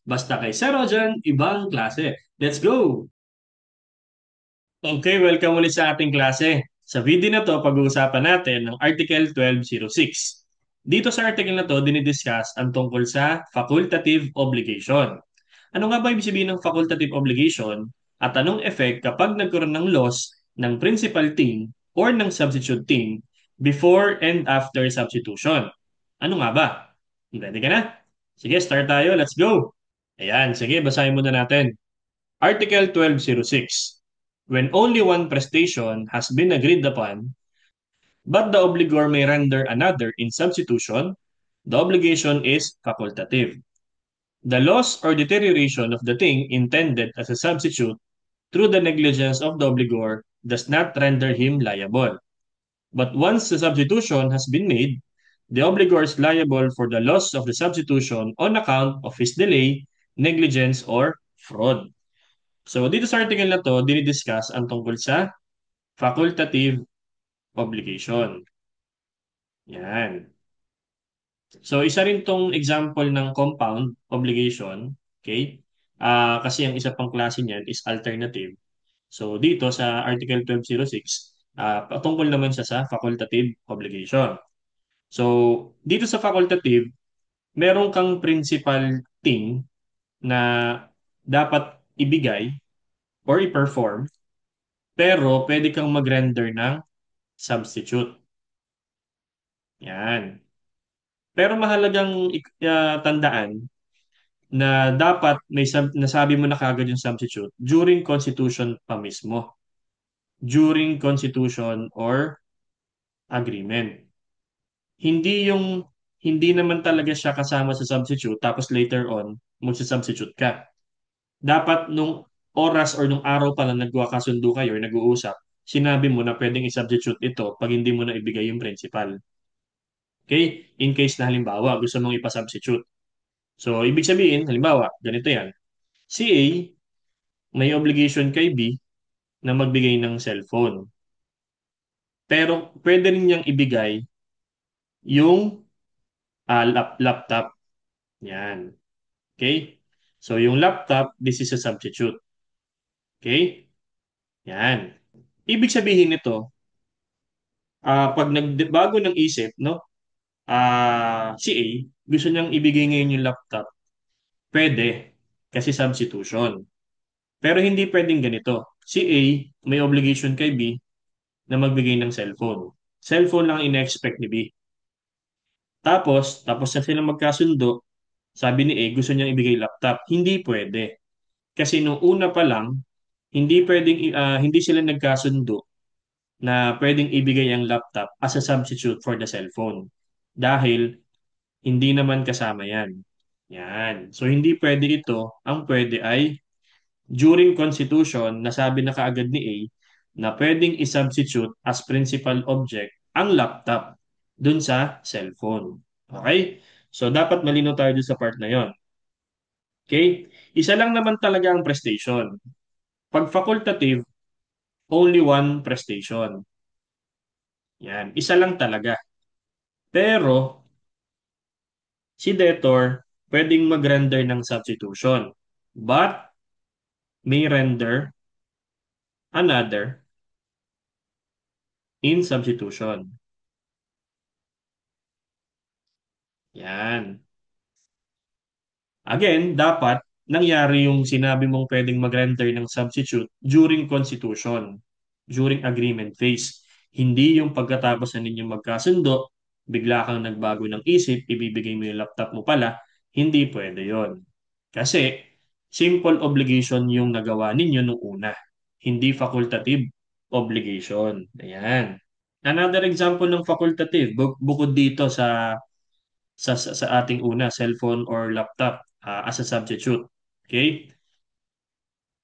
Basta kay Sir Rojan, ibang klase. Let's go! Okay, welcome ulit sa ating klase. Sa video na to, pag-uusapan natin ang Article 1206. Dito sa article na to, dinidiscuss ang tungkol sa facultative obligation. Ano nga ba ibig sabihin ng facultative obligation at anong effect kapag nagkaroon ng loss ng principal team or ng substitute team before and after substitution? Ano nga ba? Ready ka na? Sige, start tayo. Let's go! Ayan, sige, basahin muna natin. Article 1206. When only one prestation has been agreed upon, but the obligor may render another in substitution, the obligation is facultative. The loss or deterioration of the thing intended as a substitute through the negligence of the obligor does not render him liable. But once the substitution has been made, the obligor is liable for the loss of the substitution on account of his delay, negligence, or fraud. So, dito sa article na to, dinidiscuss ang tungkol sa facultative obligation. Yan. So, isa rin tong example ng compound obligation. Okay? Kasi ang isa pang klase niyan is alternative. So, dito sa Article 1206, patungkol naman siya sa facultative obligation. So, dito sa facultative, meron kang principal thing na dapat ibigay or i-perform, pero pwede kang mag-render ng substitute. Yan. Pero mahalagang tandaan na dapat may nasabi mo na kagad yung substitute during constitution pa mismo. During constitution or agreement. Hindi yung hindi naman talaga siya kasama sa substitute tapos later on magsa-substitute ka. Dapat nung oras or nung araw pa lang nagkakasundo kayo or nag-uusap, sinabi mo na pwedeng i-substitute ito pag hindi mo na ibigay yung principal. Okay? In case na halimbawa gusto mong ipa-substitute. So, ibig sabihin, halimbawa, ganito yan. Si A may obligation kay B na magbigay ng cellphone. Pero pwede rin niyang ibigay yung laptop. Yan. Okay? So, yung laptop, this is a substitute. Okay? Yan. Ibig sabihin nito, pag nagbago ng isip, no? Si A, gusto niyang ibigay ngayon yung laptop. Pwede. Kasi substitution. Pero hindi pwedeng ganito. Si A may obligation kay B na magbigay ng cellphone. Cellphone lang in-expect ni B. Tapos na sila magkasundo, sabi ni A, gusto niyang ibigay laptop. Hindi pwede. Kasi nung una pa lang, hindi sila nagkasundo na pwedeng ibigay ang laptop as a substitute for the cellphone. Dahil hindi naman kasama yan. Yan. So hindi pwede ito. Ang pwede ay during constitution, nasabi na kaagad ni A na pwedeng i-substitute as principal object ang laptop dun sa cellphone. Okay? So, dapat malinaw tayo dun sa part na yon. Okay? Isa lang naman talaga ang prestation. Pag facultative, only one prestation. Yan. Isa lang talaga. Pero, si debtor, pwedeng mag-render ng substitution. But, may render another in substitution. Yan. Again, dapat nangyari yung sinabi mong pwedeng mag-render ng substitute during constitution, during agreement phase. Hindi yung pagkatapos na ninyong magkasundo, bigla kang nagbago ng isip, ibibigay mo yung laptop mo pala, hindi pwede yon. Kasi simple obligation yung nagawa ninyo nung una, hindi facultative obligation. Ayan. Another example ng facultative, bukod dito sa ating una, cellphone or laptop as a substitute. Okay?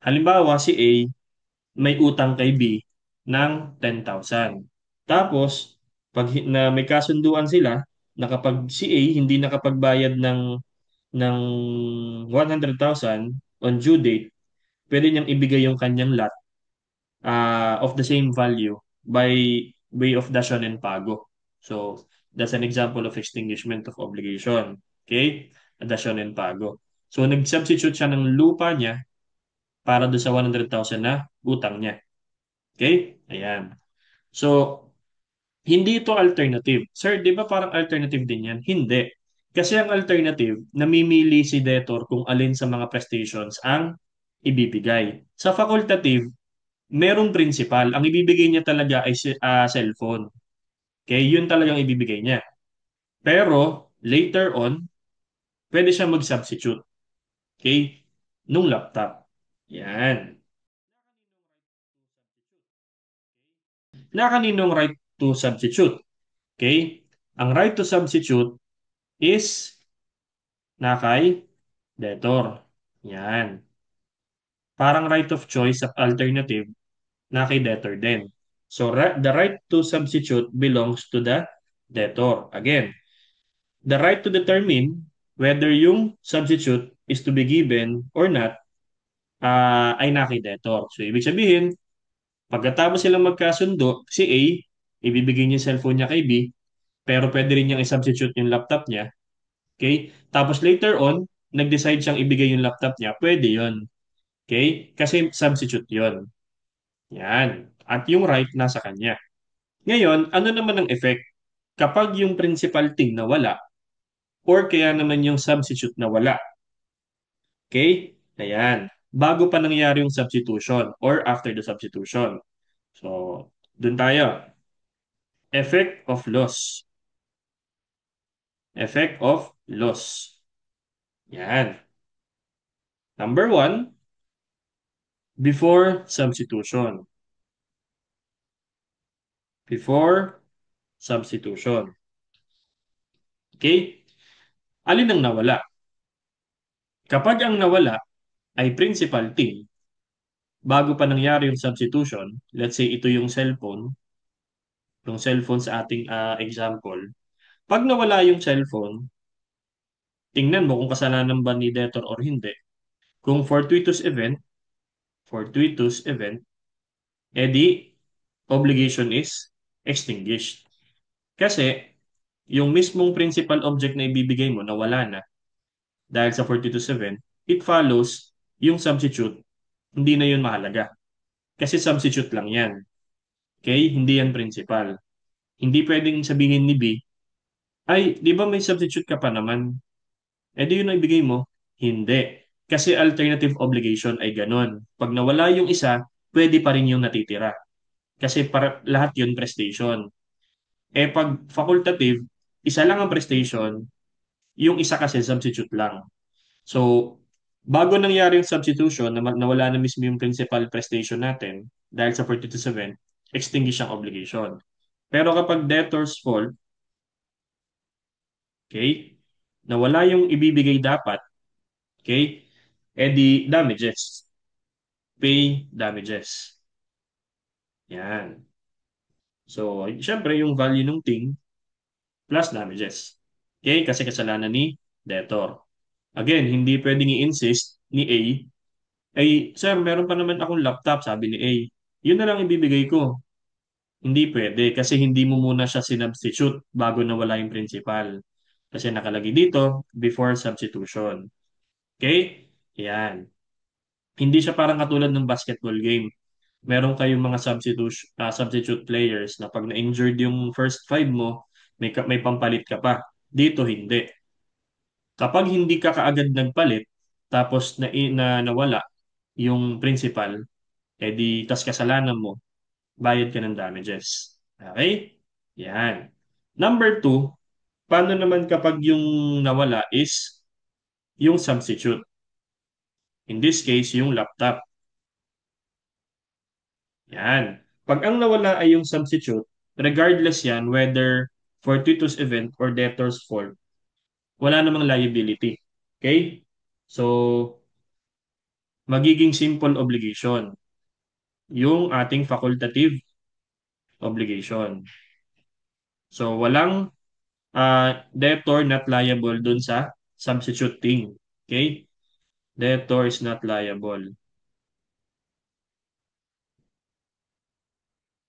Halimbawa, si A may utang kay B ng 10,000. Tapos, na may kasunduan sila na kapag si A hindi nakapagbayad ng 100,000 on due date, pwede niyang ibigay yung kanyang lot of the same value by way of dasyon and pago. So, that's an example of extinguishment of obligation. Okay? Dasyon and pago. So, nag-substitute siya ng lupa niya para doon sa 100,000 na utang niya. Okay? Ayan. So, hindi ito alternative. Sir, di ba parang alternative din yan? Hindi. Kasi ang alternative, namimili si debtor kung alin sa mga prestations ang ibibigay. Sa facultative, merong principal. Ang ibibigay niya talaga ay cellphone. Okay? Yun talagang ibibigay niya. Pero, later on, pwede siya mag-substitute. Okay? Nung laptop. Yan. Na kaninong right to substitute? Okay? Ang right to substitute is na kay debtor. Yan. Parang right of choice of alternative na kay debtor din. So, the right to substitute belongs to the debtor. Again, the right to determine whether yung substitute is to be given or not ay na kay debtor. So, ibig sabihin, pagkatapos silang magkasundo, si A, ibibigay niya yung cellphone niya kay B, pero pwede rin niyang i-substitute yung laptop niya. Okay? Tapos later on, nag-decide siyang ibigay yung laptop niya, pwede yon. Okay? Kasi substitute yon. Yan. At yung right nasa kanya. Ngayon, ano naman ang effect kapag yung principal thing nawala or kaya naman yung substitute nawala? Okay? Ayan. Bago pa nangyari yung substitution or after the substitution. So, dun tayo. Effect of loss. Effect of loss. Yan. Number one, before substitution. Before substitution. Okay? Alin ang nawala? Kapag ang nawala ay principal thing, bago pa nangyari yung substitution, let's say ito yung cellphone sa ating example, pag nawala yung cellphone, tingnan mo kung kasalanan ba ni debtor or hindi. Kung fortuitous event, edi obligation is extinguished. Kasi yung mismong principal object na ibibigay mo nawala na dahil sa fortuitous event, it follows yung substitute, hindi na yun mahalaga. Kasi substitute lang yan. Okay? Hindi yan principal. Hindi pwedeng sabihin ni B, ay, di ba may substitute ka pa naman? Eh di yun ang ibigay mo? Hindi. Kasi alternative obligation ay ganun. Pag nawala yung isa, pwede pa rin yung natitira. Kasi para, lahat yun prestation. Eh pag facultative, isa lang ang prestation, yung isa kasi substitute lang. So, bago nangyari yung substitution, nawala na mismo yung principal prestation natin dahil sa 42.7, extinguish ang obligation. Pero kapag debtor's fault, okay, nawala yung ibibigay dapat, okay, edi damages. Pay damages. Yan. So, syempre yung value ng thing plus damages. Okay, kasi kasalanan ni debtor. Again, hindi pwedeng i-insist ni A, ay, sir, meron pa naman akong laptop, sabi ni A. Yun na lang ibibigay ko. Hindi pwede kasi hindi mo muna siya sinubstitute bago nawala yung principal. Kasi nakalagay dito, before substitution. Okay? Yan. Hindi siya parang katulad ng basketball game. Meron kayong mga substitute players na pag na-injured yung first five mo, may pampalit ka pa. Dito, hindi. Kapag hindi ka kaagad nagpalit, tapos nawala yung principal, edi tas kasalanan mo, bayad ka ng damages. Okay? Yan. Number two, paano naman kapag yung nawala is yung substitute? In this case, yung laptop. Yan. Pag ang nawala ay yung substitute, regardless yan whether fortuitous event or debtor's fault, wala namang liability. Okay? So, magiging simple obligation yung ating facultative obligation. So, walang debtor not liable dun sa substituting. Okay? Debtor is not liable.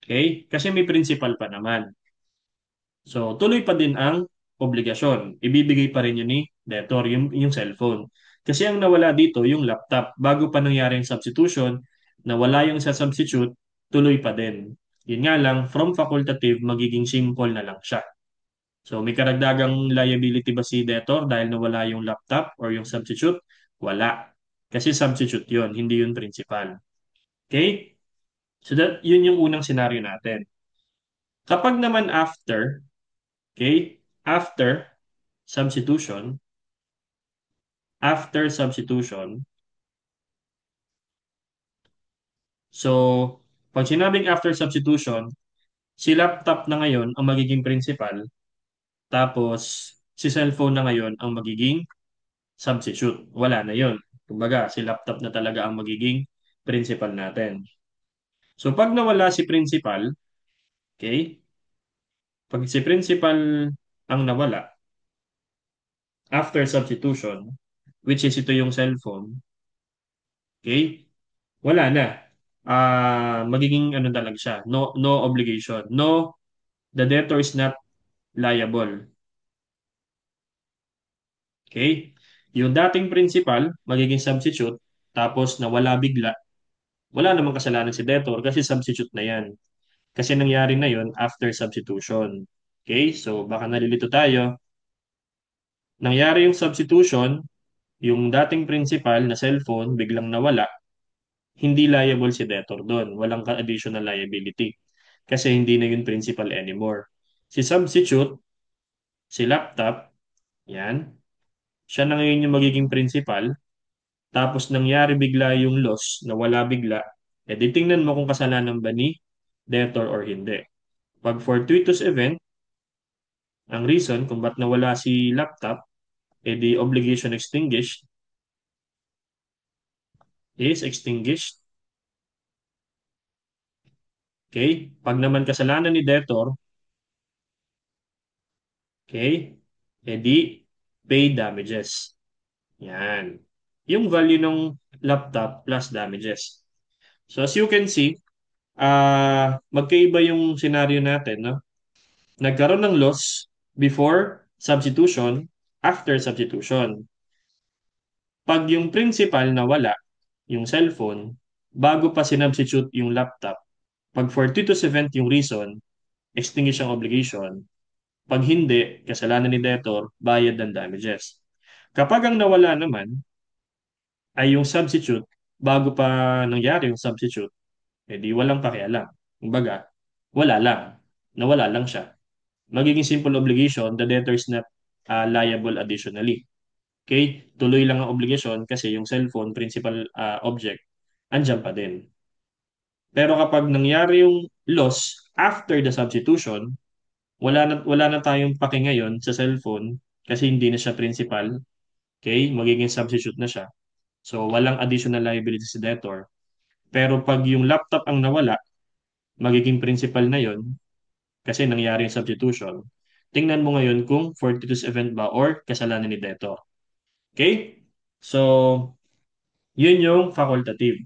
Okay? Kasi may principal pa naman. So, tuloy pa din ang obligasyon. Ibibigay pa rin yun ni debtor, yung cellphone. Kasi ang nawala dito, yung laptop. Bago pa nangyari yung substitution, nawala yung sa substitute, tuloy pa din. Yun nga lang, from facultative, magiging simple na lang siya. So may karagdagang liability ba si debtor dahil nawala yung laptop or yung substitute? Wala. Kasi substitute yun, hindi yun principal. Okay? So yun yung unang scenario natin. Kapag naman after, okay, substitution, after substitution, so pag sinabing after substitution, si laptop na ngayon ang magiging principal, tapos si cellphone na ngayon ang magiging substitute. Wala na yon. Kumbaga, si laptop na talaga ang magiging principal natin. So pag nawala si principal, okay, pag si principal ang nawala after substitution, which is ito yung cellphone, okay, wala na. Magiging ano talaga siya, no obligation. No, the debtor is not liable. Okay? Yung dating principal, magiging substitute, tapos nawala bigla, wala namang kasalanan si debtor kasi substitute na yan. Kasi nangyari na yon after substitution. Okay? So, baka nalilito tayo. Nangyari yung substitution, yung dating principal na cellphone biglang nawala, hindi liable si debtor doon. Walang additional liability. Kasi hindi na yun principal anymore. Si substitute, si laptop, yan, siya na ngayon yung magiging principal. Tapos nangyari bigla yung loss, nawala bigla, eh di tingnan mo kung kasalanan ba ni debtor or hindi. Pag fortuitous event, ang reason kung ba't nawala si laptop, eh the obligation extinguished is extinguished. Okay? Pag naman kasalanan ni debtor, okay, eh di pay damages. Yan. Yung value ng laptop plus damages. So as you can see, magkaiba yung scenario natin, no? Nagkaroon ng loss before substitution, after substitution. Pag yung principal nawala, yung cellphone, bago pa sinubstitute yung laptop, pag fortuitous event yung reason, extinguish ang obligation. Pag hindi, kasalanan ni debtor, bayad ng damages. Kapag ang nawala naman ay yung substitute, bago pa nangyari yung substitute, edi walang pakialam. Kumbaga, wala lang. Nawala lang siya. Magiging simple obligation, the debtor is not liable additionally. Okay? Tuloy lang ang obligasyon kasi yung cellphone, principal object, andyan pa din. Pero kapag nangyari yung loss after the substitution, wala na tayong pake ngayon sa cellphone kasi hindi na siya principal. Okay? Magiging substitute na siya. So, walang additional liability sa debtor. Pero pag yung laptop ang nawala, magiging principal na yon kasi nangyari yung substitution. Tingnan mo ngayon kung fortuitous event ba or kasalanan ni debtor. Okay? So, yun yung facultative.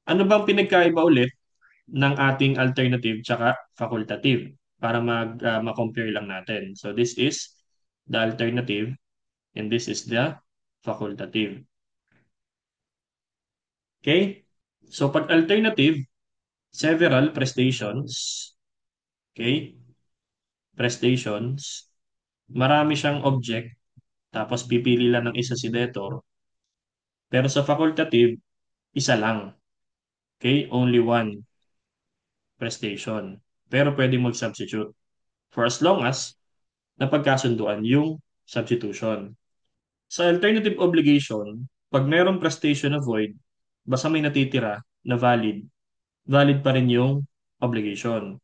Ano bang pinagkaiba ulit ng ating alternative tsaka facultative para ma-compare lang natin. So this is the alternative and this is the facultative. Okay? So pag alternative, several prestations, okay? Prestations, marami siyang object, tapos pipili lang ng isa si debtor. Pero sa facultative, isa lang. Okay? Only one prestation. Pero pwede mag-substitute for as long as napagkasunduan yung substitution. Sa alternative obligation, pag mayroong prestation na void, basta may natitira na valid, valid pa rin yung obligation.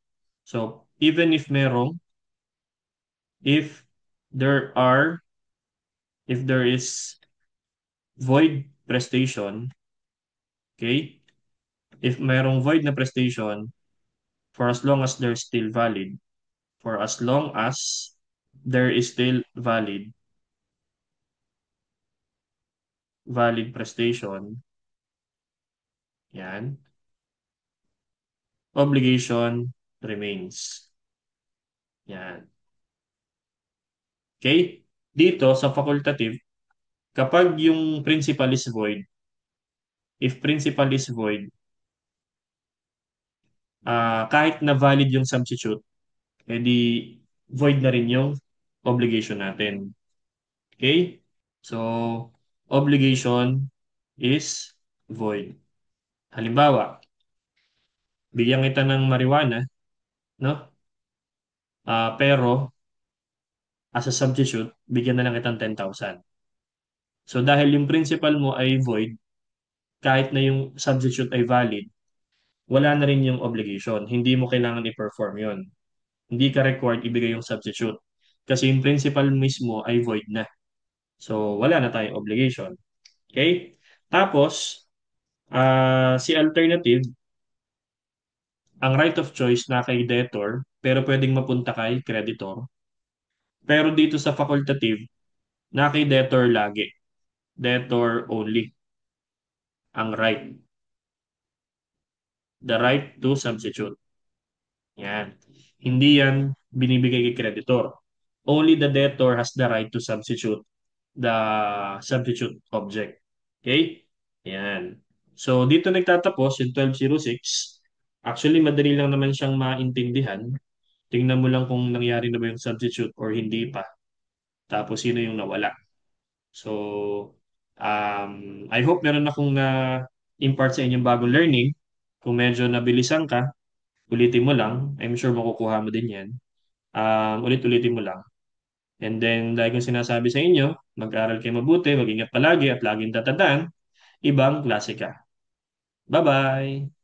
So, even if there are, if there is void prestation, okay? If mayroong void na prestation, for as long as they're still valid, for as long as there is still valid prestation, yan, obligation remains. Yan. Okay? Dito sa facultative, Kapag yung principal is void, if principal is void, kahit na valid yung substitute, edi void na rin yung obligation natin. Okay? So, obligation is void. Halimbawa, bigyan kita ng marijuana, no? Pero as a substitute, bigyan na lang kitang 10,000. So, dahil yung principal mo ay void, kahit na yung substitute ay valid, wala na rin yung obligation. Hindi mo kailangan i-perform yon. Hindi ka required ibigay yung substitute. Kasi yung principal mismo ay void na. So, wala na tayong obligation. Okay? Tapos, si alternative, ang right of choice na kay debtor, pero pwedeng mapunta kay creditor. Pero dito sa facultative, na kay debtor lagi. Debtor only ang right. The right to substitute. Yan. Hindi yan binibigay kay creditor. Only the debtor has the right to substitute the substitute object. Okay? Yan. So, dito nagtatapos yung 1206. Actually, madali lang naman siyang maintindihan. Tingnan mo lang kung nangyari na ba yung substitute or hindi pa. Tapos, sino yung nawala. So, I hope meron akong na-impart sa inyong bagong learning. Kung medyo nabilisan ka, ulitin mo lang. I'm sure makukuha mo din yan. Ulit-ulitin mo lang. And then, dahil kong sinasabi sa inyo, mag-aral kayo mabuti, mag-ingat palagi at laging tatandaan, ibang klase ka. Bye-bye!